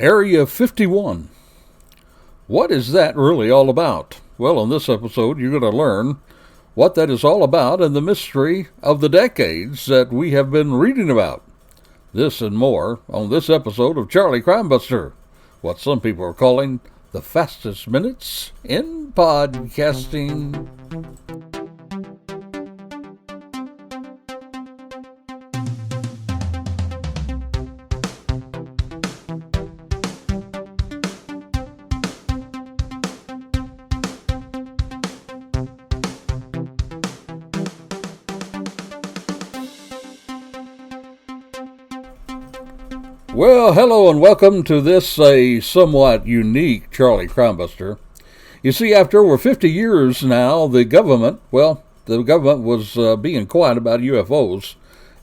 Area 51. What is that really all about? Well, in this episode, you're going to learn what that is all about and the mystery of the decades that we have been reading about. This and more on this episode of Charlie Crimebuster, what some people are calling the fastest minutes in podcasting. Well, hello and welcome to this somewhat unique Charlie Crimebuster. You see, after over 50 years now, the government was being quiet about UFOs.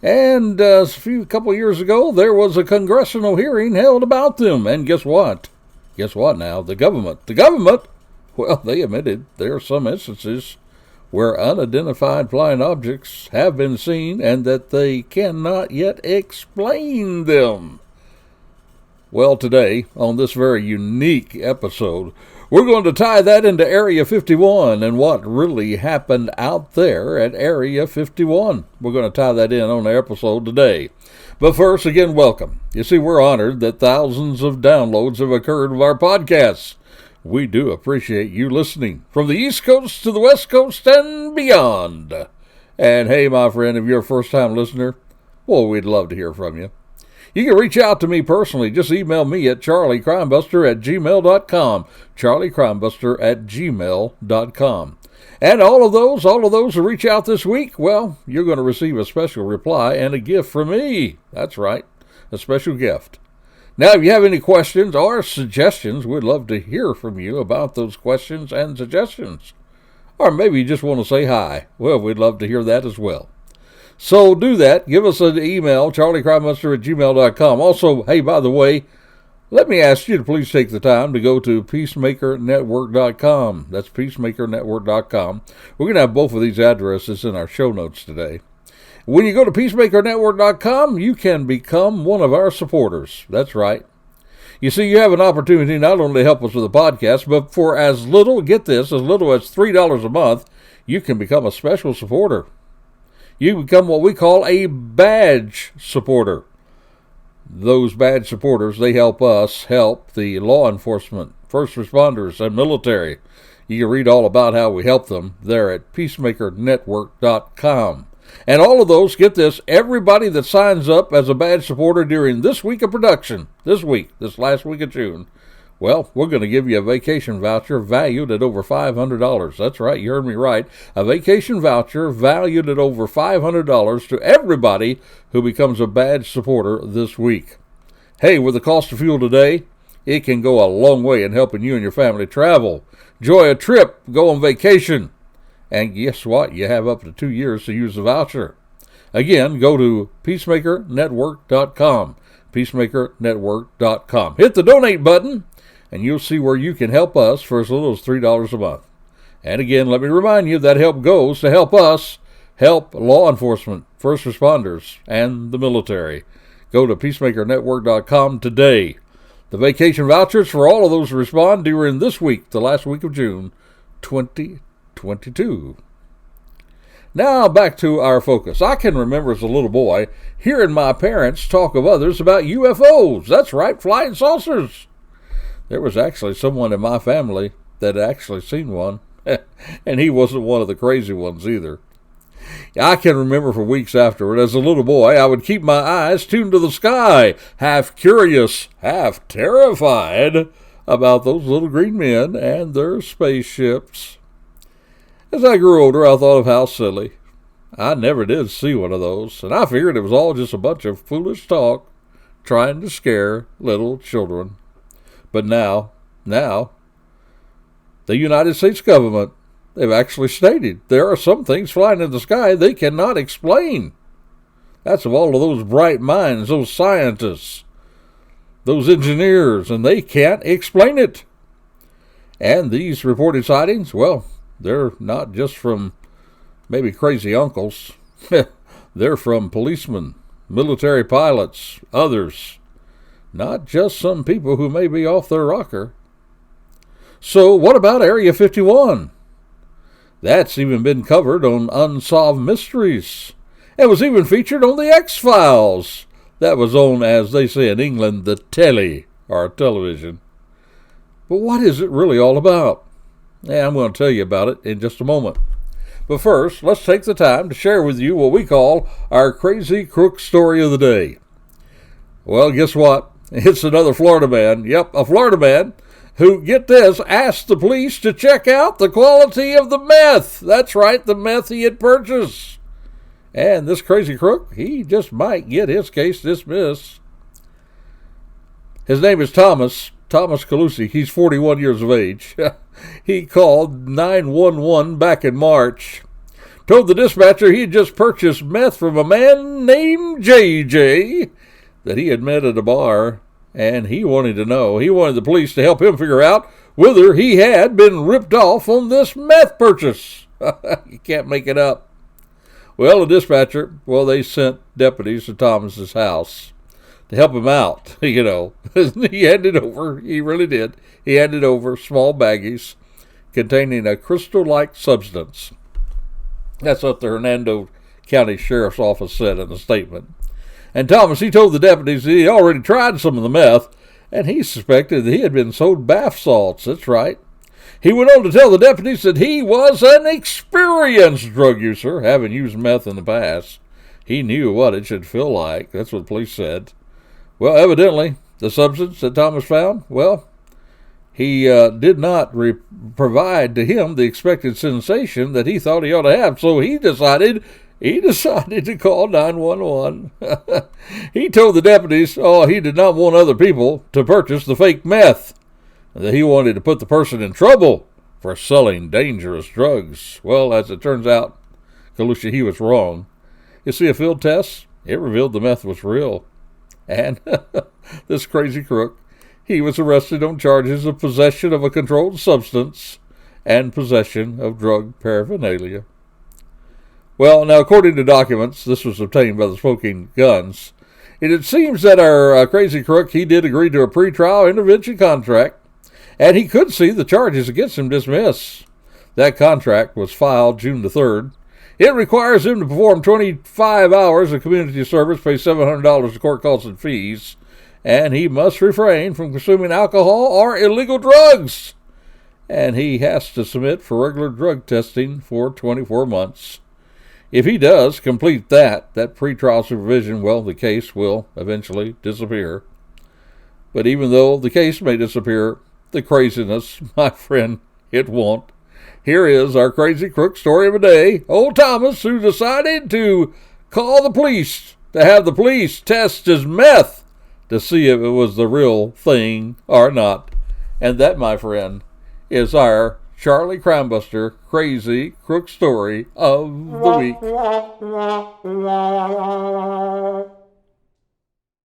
And a couple of years ago, there was a congressional hearing held about them. And guess what? Guess what now? The government, well, they admitted there are some instances where unidentified flying objects have been seen and that they cannot yet explain them. Well, today, on this very unique episode, we're going to tie that into Area 51 and what really happened out there at Area 51. We're going to tie that in on the episode today. But first, again, welcome. You see, we're honored that thousands of downloads have occurred of our podcasts. We do appreciate you listening from the East Coast to the West Coast and beyond. And hey, my friend, if you're a first-time listener, well, we'd love to hear from you. You can reach out to me personally. Just email me at charliecrimebuster@gmail.com. charliecrimebuster@gmail.com. And all of those who reach out this week, well, you're going to receive a special reply and a gift from me. That's right, a special gift. Now, if you have any questions or suggestions, we'd love to hear from you about those questions and suggestions. Or maybe you just want to say hi. Well, we'd love to hear that as well. So do that. Give us an email, charliecrimebuster@gmail.com. Also, hey, by the way, let me ask you to please take the time to go to peacemakernetwork.com. That's peacemakernetwork.com. We're going to have both of these addresses in our show notes today. When you go to peacemakernetwork.com, you can become one of our supporters. That's right. You see, you have an opportunity not only to help us with the podcast, but for as little as $3 a month, you can become a special supporter. You become what we call a badge supporter. Those badge supporters, they help us help the law enforcement, first responders, and military. You can read all about how we help them there at peacemakernetwork.com. And all of those, get this, everybody that signs up as a badge supporter during this week of production, this last week of June, well, we're going to give you a vacation voucher valued at over $500. That's right, you heard me right. A vacation voucher valued at over $500 to everybody who becomes a badge supporter this week. Hey, with the cost of fuel today, it can go a long way in helping you and your family travel, enjoy a trip, go on vacation. And guess what? You have up to 2 years to use the voucher. Again, go to peacemakernetwork.com. peacemakernetwork.com. Hit the donate button, and you'll see where you can help us for as little as $3 a month. And again, let me remind you that help goes to help us help law enforcement, first responders, and the military. Go to peacemakernetwork.com today. The vacation vouchers for all of those who respond during this week, the last week of June 2022. Now back to our focus. I can remember as a little boy hearing my parents talk of others about UFOs. That's right, flying saucers. There was actually someone in my family that had actually seen one, and he wasn't one of the crazy ones either. I can remember for weeks afterward, as a little boy, I would keep my eyes tuned to the sky, half curious, half terrified about those little green men and their spaceships. As I grew older, I thought of how silly. I never did see one of those, and I figured it was all just a bunch of foolish talk trying to scare little children. But now, the United States government, they've actually stated there are some things flying in the sky they cannot explain. That's of all of those bright minds, those scientists, those engineers, and they can't explain it. And these reported sightings, well, they're not just from maybe crazy uncles. They're from policemen, military pilots, others. not just some people who may be off their rocker. So what about Area 51? That's even been covered on Unsolved Mysteries. It was even featured on the X-Files. That was on, as they say in England, the telly, or television. But what is it really all about? I'm going to tell you about it in just a moment. But first, let's take the time to share with you what we call our Crazy Crook Story of the Day. Well, guess what? It's another Florida man. Yep, a Florida man who, get this, asked the police to check out the quality of the meth. That's right, the meth he had purchased. And this crazy crook, he just might get his case dismissed. His name is Thomas Calusi. He's 41 years of age. He called 911 back in March. Told the dispatcher he had just purchased meth from a man named JJ that he had met at a bar. And he wanted to know. He wanted the police to help him figure out whether he had been ripped off on this meth purchase. You can't make it up. Well, the dispatcher, they sent deputies to Thomas's house to help him out, He handed over, he really did, he handed over small baggies containing a crystal-like substance. That's what the Hernando County Sheriff's Office said in a statement. And Thomas, he told the deputies that he had already tried some of the meth, and he suspected that he had been sold bath salts. That's right. He went on to tell the deputies that he was an experienced drug user, having used meth in the past. He knew what it should feel like. That's what the police said. Well, evidently, the substance that Thomas found, he did not provide to him the expected sensation that he thought he ought to have, so he decided to call 911. He told the deputies, he did not want other people to purchase the fake meth, and that he wanted to put the person in trouble for selling dangerous drugs. Well, as it turns out, Calusi, he was wrong. You see, a field test, it revealed the meth was real. And this crazy crook, he was arrested on charges of possession of a controlled substance and possession of drug paraphernalia. Well, now, according to documents, this was obtained by the Smoking Guns. It seems that our crazy crook, he did agree to a pretrial intervention contract, and he could see the charges against him dismissed. That contract was filed June the 3rd. It requires him to perform 25 hours of community service, pay $700 to court costs and fees, and he must refrain from consuming alcohol or illegal drugs. And he has to submit for regular drug testing for 24 months. If he does complete that pretrial supervision, the case will eventually disappear. But even though the case may disappear, the craziness, my friend, it won't. Here is our crazy crook story of the day. Old Thomas, who decided to call the police, to have the police test his meth to see if it was the real thing or not. And that, my friend, is our Charlie Crimebuster crazy crook story of the week.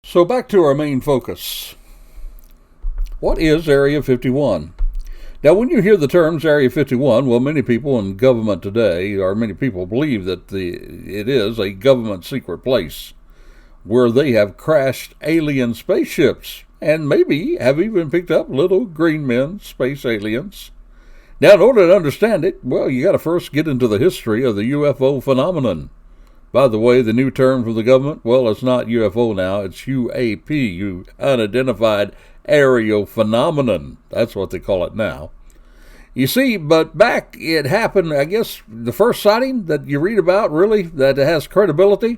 So back to our main focus. What is Area 51? Now, when you hear the terms Area 51, many people in government today, or many people believe that it is a government secret place where they have crashed alien spaceships and maybe have even picked up little green men, space aliens. Now, in order to understand it, you got to first get into the history of the UFO phenomenon. By the way, the new term from the government, it's not UFO now, it's UAP, Unidentified Aerial Phenomenon. That's what they call it now. You see, but back it happened, I guess, the first sighting that you read about, really, that has credibility,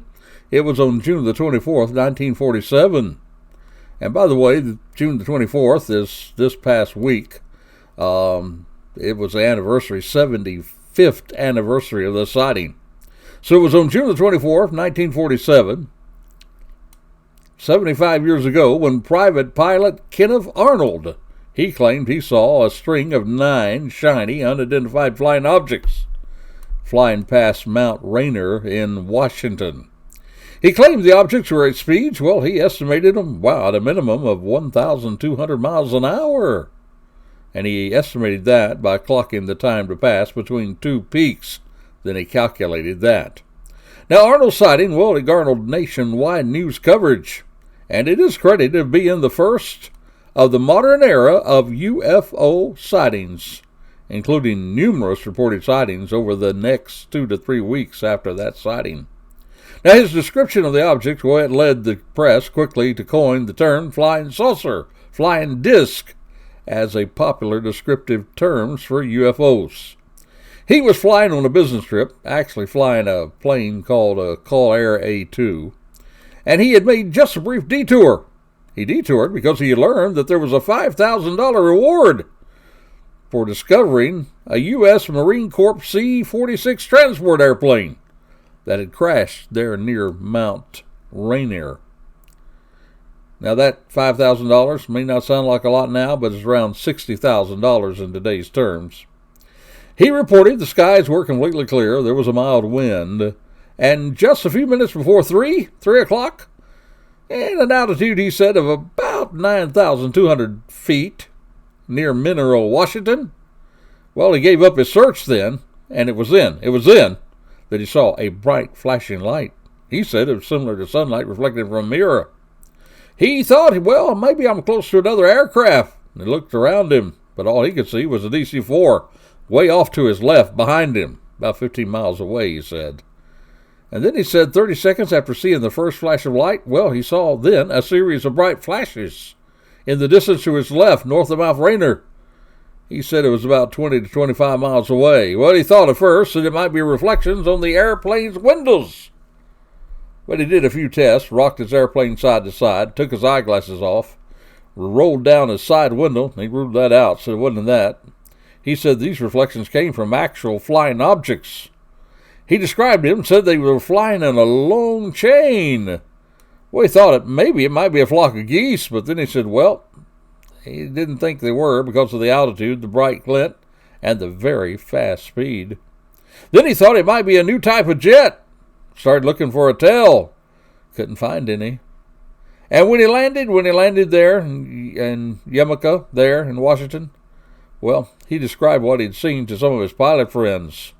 it was on June the 24th, 1947. And by the way, June the 24th is this past week. It was the anniversary, 75th anniversary of the sighting. So it was on June the 24th, 1947, 75 years ago, when private pilot Kenneth Arnold, he claimed he saw a string of 9 shiny, unidentified flying objects flying past Mount Rainier in Washington. He claimed the objects were at speeds, he estimated them, at a minimum of 1,200 miles an hour. And he estimated that by clocking the time to pass between 2 peaks. Then he calculated that. Now, Arnold's sighting, it garnered nationwide news coverage. and it is credited to being the first of the modern era of UFO sightings, including numerous reported sightings over the next 2 to 3 weeks after that sighting. Now, his description of the object led the press quickly to coin the term flying saucer, flying disc, as a popular descriptive terms for UFOs. He was flying on a business trip, actually flying a plane called a Call Air A2, and he had made just a brief detour. He detoured because he had learned that there was a $5,000 reward for discovering a U.S. Marine Corps C-46 transport airplane that had crashed there near Mount Rainier. Now, that $5,000 may not sound like a lot now, but it's around $60,000 in today's terms. He reported the skies were completely clear, there was a mild wind, and just a few minutes before 3 o'clock, and an altitude, he said, of about 9,200 feet near Mineral, Washington. Well, he gave up his search then, and it was then that he saw a bright flashing light. He said it was similar to sunlight reflected from a mirror. He thought, well, maybe I'm close to another aircraft. And he looked around him, but all he could see was a DC-4 way off to his left behind him, about 15 miles away, he said. And then he said 30 seconds after seeing the first flash of light, well, he saw then a series of bright flashes in the distance to his left, north of Mount Rainier. He said it was about 20 to 25 miles away. Well, he thought at first that it might be reflections on the airplane's windows. But he did a few tests, rocked his airplane side to side, took his eyeglasses off, rolled down his side window. He ruled that out, so it wasn't that. He said these reflections came from actual flying objects. He described them, said they were flying in a long chain. Well, he thought maybe it might be a flock of geese, but then he said, well, he didn't think they were because of the altitude, the bright glint, and the very fast speed. Then he thought it might be a new type of jet. Started looking for a tail. Couldn't find any. And when he landed there in Yamaka, there in Washington, well, he described what he'd seen to some of his pilot friends.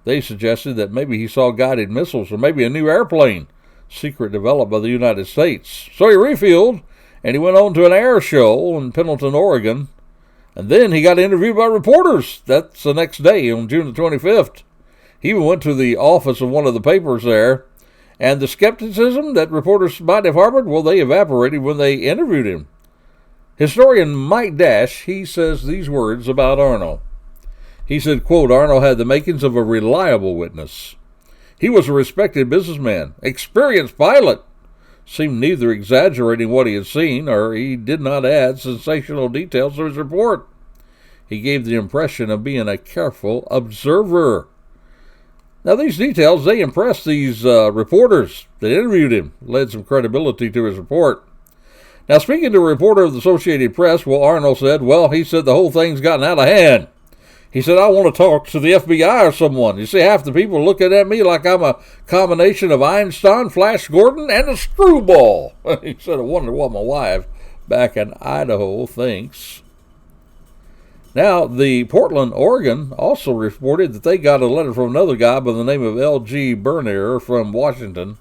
They suggested that maybe he saw guided missiles or maybe a new airplane, secret developed by the United States. So he refueled, and he went on to an air show in Pendleton, Oregon. And then he got interviewed by reporters. That's the next day, on June the 25th. He even went to the office of one of the papers there, and the skepticism that reporters might have harbored, well, they evaporated when they interviewed him. Historian Mike Dash, he says these words about Arnold. He said, quote, Arnold had the makings of a reliable witness. He was a respected businessman, experienced pilot, seemed neither exaggerating what he had seen or he did not add sensational details to his report. He gave the impression of being a careful observer. Now, these details, they impressed these reporters that interviewed him, led some credibility to his report. Now, speaking to a reporter of the Associated Press, Arnold said, he said the whole thing's gotten out of hand. He said, I want to talk to the FBI or someone. You see, half the people looking at me like I'm a combination of Einstein, Flash Gordon, and a screwball. He said, I wonder what my wife back in Idaho thinks. Now, the Portland, Oregon also reported that they got a letter from another guy by the name of L.G. Bernier from Washington.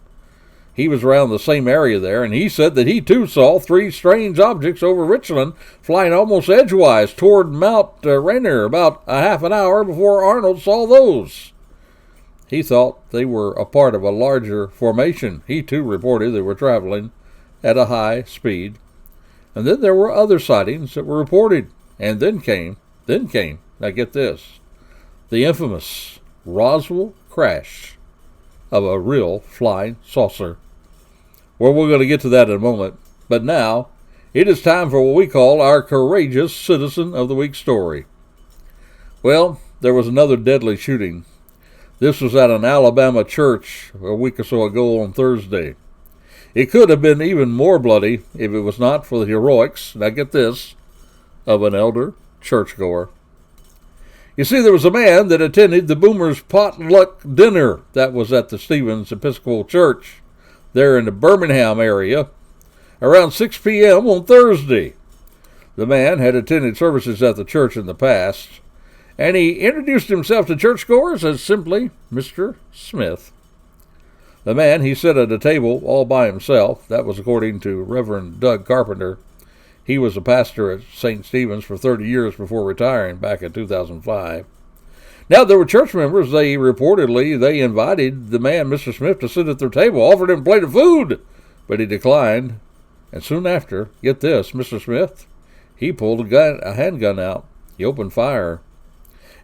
He was around the same area there, and he said that he too saw 3 strange objects over Richland flying almost edgewise toward Mount Rainier about a half an hour before Arnold saw those. He thought they were a part of a larger formation. He too reported they were traveling at a high speed. And then there were other sightings that were reported. And then came, now get this, the infamous Roswell Crash of a real flying saucer. Well, we're going to get to that in a moment. But now, it is time for what we call our Courageous Citizen of the Week story. Well, there was another deadly shooting. This was at an Alabama church a week or so ago on Thursday. It could have been even more bloody if it was not for the heroics, now get this, of an elder churchgoer. You see, there was a man that attended the Boomers' potluck dinner that was at the Stevens Episcopal Church there in the Birmingham area around 6 p.m. on Thursday. The man had attended services at the church in the past, and he introduced himself to churchgoers as simply Mr. Smith. The man, he sat at a table all by himself. That was according to Reverend Doug Carpenter. He was a pastor at St. Stephen's for 30 years before retiring back in 2005. Now, there were church members. They invited the man, Mr. Smith, to sit at their table, offered him a plate of food, but he declined. And soon after, get this, Mr. Smith, he pulled a handgun out. He opened fire.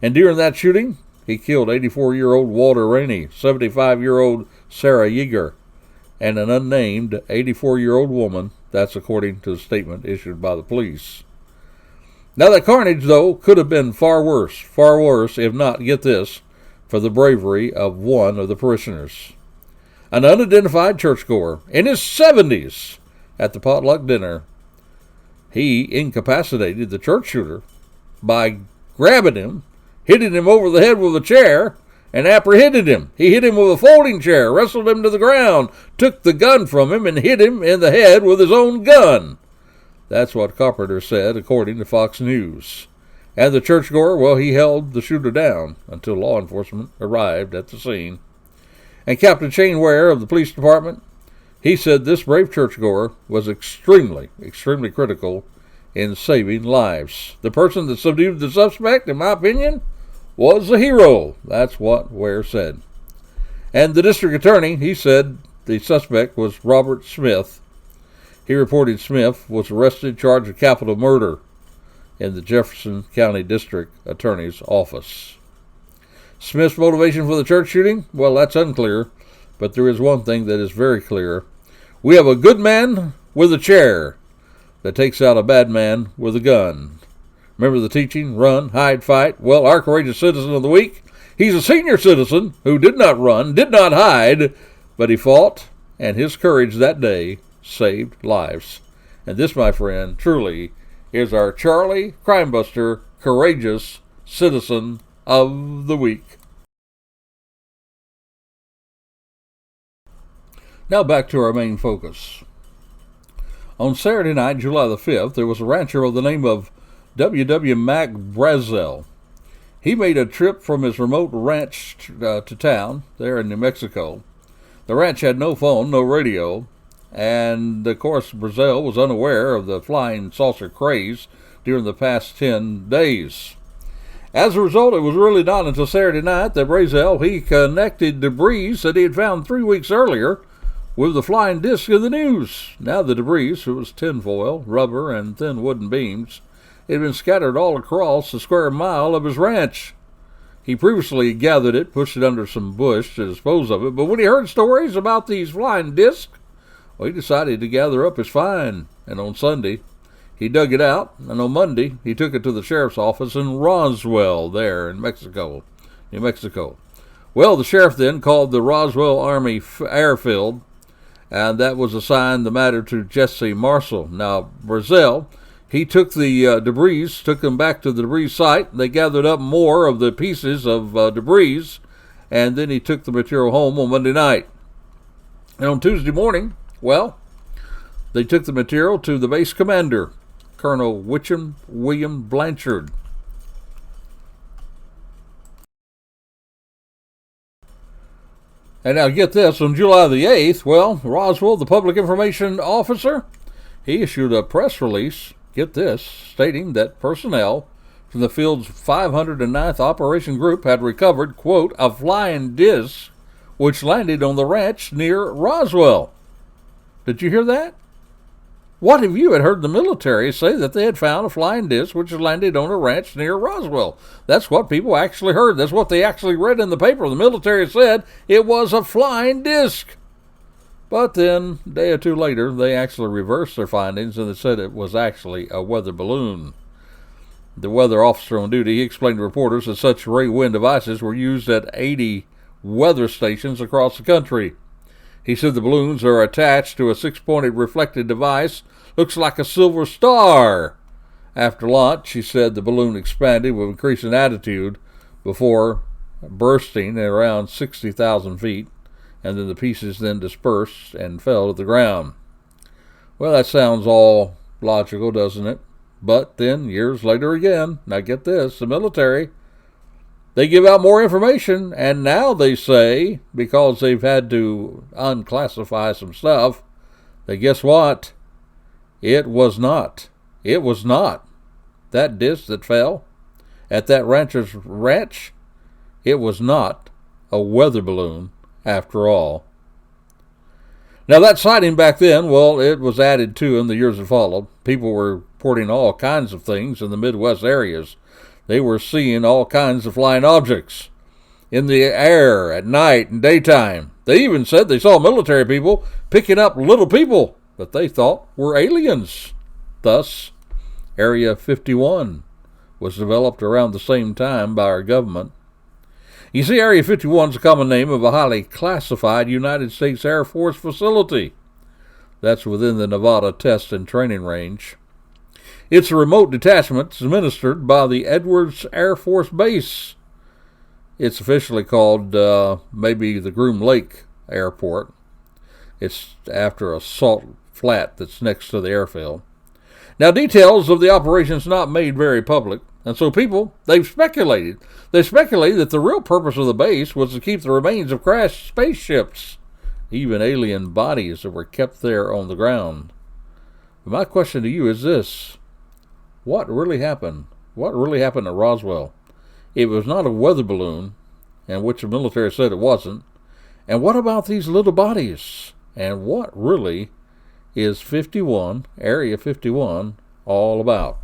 And during that shooting, he killed 84-year-old Walter Rainey, 75-year-old Sarah Yeager, and an unnamed 84-year-old woman. That's according to the statement issued by the police. Now, that carnage, though, could have been far worse, if not, get this, for the bravery of one of the parishioners. An unidentified churchgoer in his 70s at the potluck dinner. He incapacitated the church shooter by grabbing him, hitting him over the head with a chair, and apprehended him. He hit him with a folding chair, wrestled him to the ground, took the gun from him, and hit him in the head with his own gun. That's what Carpenter said, according to Fox News. And the churchgoer, well, he held the shooter down until law enforcement arrived at the scene. And Captain Shane Ware of the police department, he said this brave churchgoer was extremely critical in saving lives. The person that subdued the suspect, in my opinion, was a hero. That's what Ware said. And the district attorney, he said the suspect was Robert Smith. He reported Smith was arrested, charged with capital murder in the Jefferson County District Attorney's Office. Smith's motivation for the church shooting? Well, that's unclear, but there is one thing that is very clear. We have a good man with a chair that takes out a bad man with a gun. Remember the teaching, run, hide, fight? Well, our courageous citizen of the week, he's a senior citizen who did not run, did not hide, but he fought, and his courage that day saved lives. And this, my friend, truly is our Charlie Crimebuster Courageous Citizen of the Week. Now back to our main focus. On Saturday night, July the 5th, there was a rancher by the name of W. Mac Brazel. He made a trip from his remote ranch to town there in New Mexico. The ranch had no phone, no radio, and of course Brazel was unaware of the flying saucer craze during the past 10 days. As a result, it was really not until Saturday night that Brazel, he connected debris that he had found 3 weeks earlier with the flying disc of the news. Now the debris, it was tinfoil, rubber, and thin wooden beams, it had been scattered all across the square mile of his ranch. He previously gathered it, pushed it under some bush to dispose of it, but when he heard stories about these flying discs, well, he decided to gather up his find, and on Sunday, he dug it out, and on Monday, he took it to the sheriff's office in Roswell, there in New Mexico. Well, the sheriff then called the Roswell Army Airfield, and that was assigned the matter to Jesse Marshall. Now, Brazel, he took the took them back to the debris site. They gathered up more of the pieces of debris, and then he took the material home on Monday night. And on Tuesday morning, well, they took the material to the base commander, Colonel William Blanchard. And now get this, on July the 8th, well, Roswell, the public information officer, he issued a press release, get this, stating that personnel from the field's 509th Operation Group had recovered, quote, a flying disc which landed on the ranch near Roswell. Did you hear that? What if you had heard the military say that they had found a flying disc which had landed on a ranch near Roswell? That's what people actually heard. That's what they actually read in the paper. The military said it was a flying disc. But then, a day or two later, they actually reversed their findings and they said it was actually a weather balloon. The weather officer on duty, he explained to reporters that such ray-wind devices were used at 80 weather stations across the country. He said the balloons are attached to a 6-pointed reflected device. Looks like a silver star. After launch, he said the balloon expanded with increasing altitude before bursting at around 60,000 feet, and then the pieces then dispersed and fell to the ground. Well, that sounds all logical, doesn't it? But then, years later again, now get this, the military, they give out more information, and now they say, because they've had to unclassify some stuff, that guess what? It was not that disc that fell at that rancher's ranch. It was not a weather balloon after all. Now that sighting back then, well, it was added to in the years that followed. People were reporting all kinds of things in the Midwest areas. They were seeing all kinds of flying objects in the air at night and daytime. They even said they saw military people picking up little people that they thought were aliens. Thus, Area 51 was developed around the same time by our government. You see, Area 51 is a common name of a highly classified United States Air Force facility. That's within the Nevada Test and Training Range. It's a remote detachment administered by the Edwards Air Force Base. It's officially called maybe the Groom Lake Airport. It's after a salt flat that's next to the airfield. Now, details of the operation's not made very public, and so people, they've speculated. They speculate that the real purpose of the base was to keep the remains of crashed spaceships, even alien bodies that were kept there on the ground. But my question to you is this. What really happened? What really happened at Roswell? It was not a weather balloon, and which the military said it wasn't. And what about these little bodies? And what really is Area 51, all about?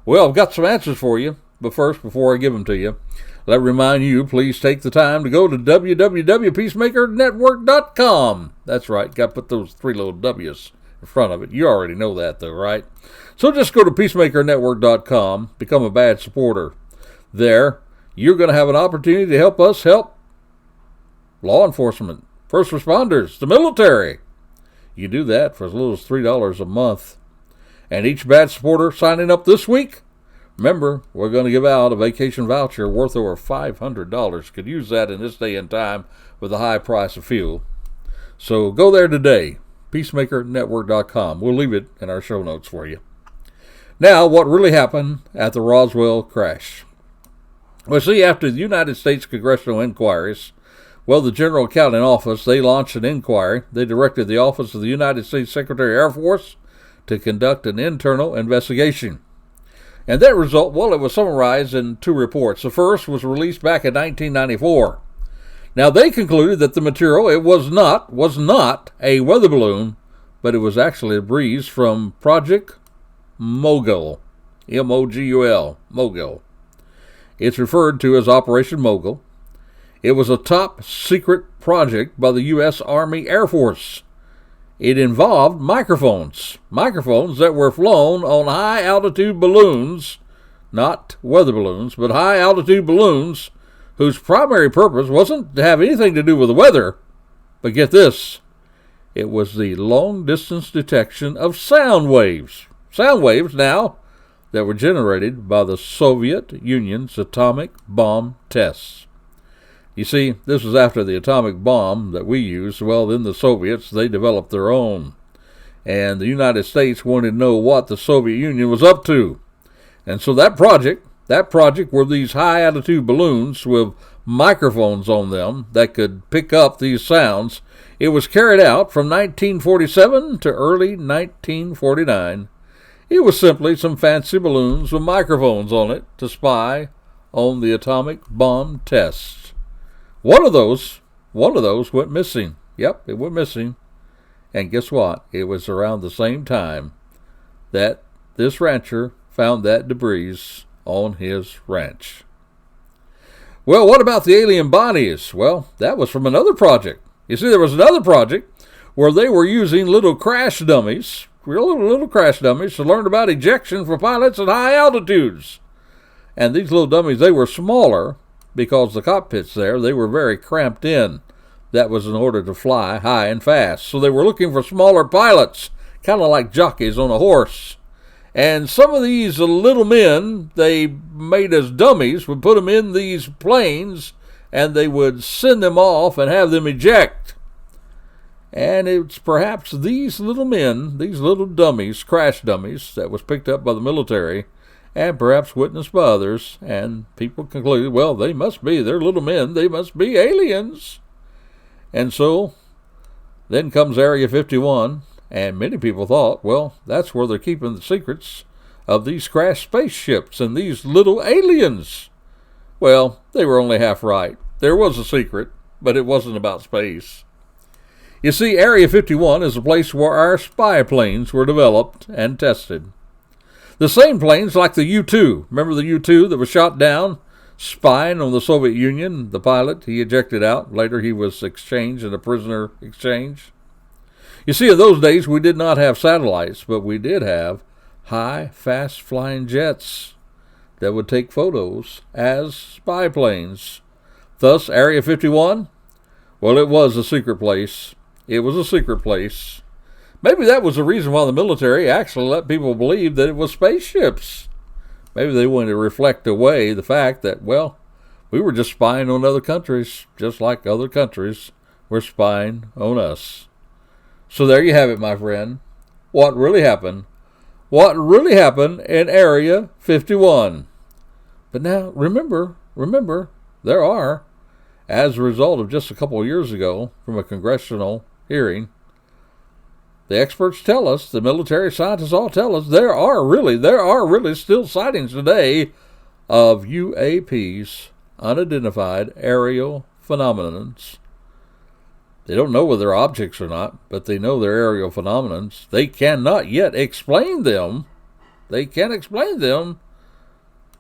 Well, I've got some answers for you, but first, before I give them to you, let me remind you, please take the time to go to www.peacemakernetwork.com. That's right, got to put those 3 little W's in front of it. You already know that, though, right? So just go to peacemakernetwork.com, become a badge supporter. There, you're going to have an opportunity to help us help law enforcement, first responders, the military. You do that for as little as $3 a month. And each badge supporter signing up this week, remember, we're going to give out a vacation voucher worth over $500. Could use that in this day and time with the high price of fuel. So go there today, peacemakernetwork.com. We'll leave it in our show notes for you. Now, what really happened at the Roswell crash? Well, see, after the United States congressional inquiries, the General Accounting Office, they launched an inquiry. They directed the Office of the United States Secretary of Air Force to conduct an internal investigation. And that result, it was summarized in 2 reports. The first was released back in 1994. Now, they concluded that the material, it was not a weather balloon, but it was actually a breeze from Project Mogul, M-O-G-U-L, Mogul. It's referred to as Operation Mogul. It was a top secret project by the U.S. Army Air Force. It involved microphones that were flown on high-altitude balloons, not weather balloons, but high-altitude balloons, whose primary purpose wasn't to have anything to do with the weather, but get this, it was the long-distance detection of sound waves. Sound waves now that were generated by the Soviet Union's atomic bomb tests. You see, this was after the atomic bomb that we used. Then the Soviets, they developed their own. And the United States wanted to know what the Soviet Union was up to. And so that project were these high-altitude balloons with microphones on them that could pick up these sounds. It was carried out from 1947 to early 1949. It was simply some fancy balloons with microphones on it to spy on the atomic bomb tests. One of those went missing. Yep, it went missing. And guess what? It was around the same time that this rancher found that debris on his ranch. Well, what about the alien bodies? Well, that was from another project. You see, there was another project where they were using little crash dummies, little crash dummies, to learn about ejection for pilots at high altitudes. And these little dummies, they were smaller because the cockpits there, they were very cramped in. That was in order to fly high and fast. So they were looking for smaller pilots, kind of like jockeys on a horse. And some of these little men, they made as dummies, would put them in these planes, and they would send them off and have them eject. And it's perhaps these little men, these little dummies, crash dummies, that was picked up by the military and perhaps witnessed by others, and people concluded, well, they're little men, they must be aliens. And so, then comes Area 51, and many people thought, well, that's where they're keeping the secrets of these crashed spaceships and these little aliens. Well, they were only half right. There was a secret, but it wasn't about space. You see, Area 51 is a place where our spy planes were developed and tested. The same planes like the U-2. Remember the U-2 that was shot down, spying on the Soviet Union? The pilot, he ejected out. Later he was exchanged in a prisoner exchange. You see, in those days we did not have satellites, but we did have high, fast-flying jets that would take photos as spy planes. Thus, Area 51, well, it was a secret place. It was a secret place. Maybe that was the reason why the military actually let people believe that it was spaceships. Maybe they wanted to reflect away the fact that, well, we were just spying on other countries, just like other countries were spying on us. So there you have it, my friend. What really happened? What really happened in Area 51? But now, remember, there are, as a result of just a couple of years ago from a congressional hearing, the experts tell us, the military scientists all tell us, there are really still sightings today of UAPs, unidentified aerial phenomena. They don't know whether they're objects or not, but they know they're aerial phenomena. They cannot yet explain them. They can't explain them.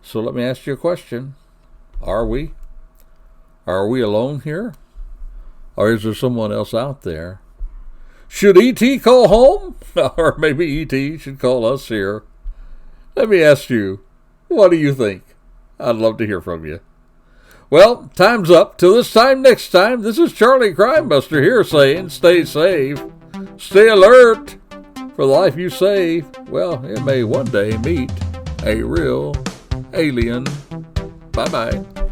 So let me ask you a question. Are we? Are we alone here? Or is there someone else out there? Should E.T. call home? Or maybe E.T. should call us here. Let me ask you, what do you think? I'd love to hear from you. Well, time's up. Till this time next time, this is Charlie Crimebuster here saying stay safe, stay alert for the life you save. Well, it may one day meet a real alien. Bye-bye.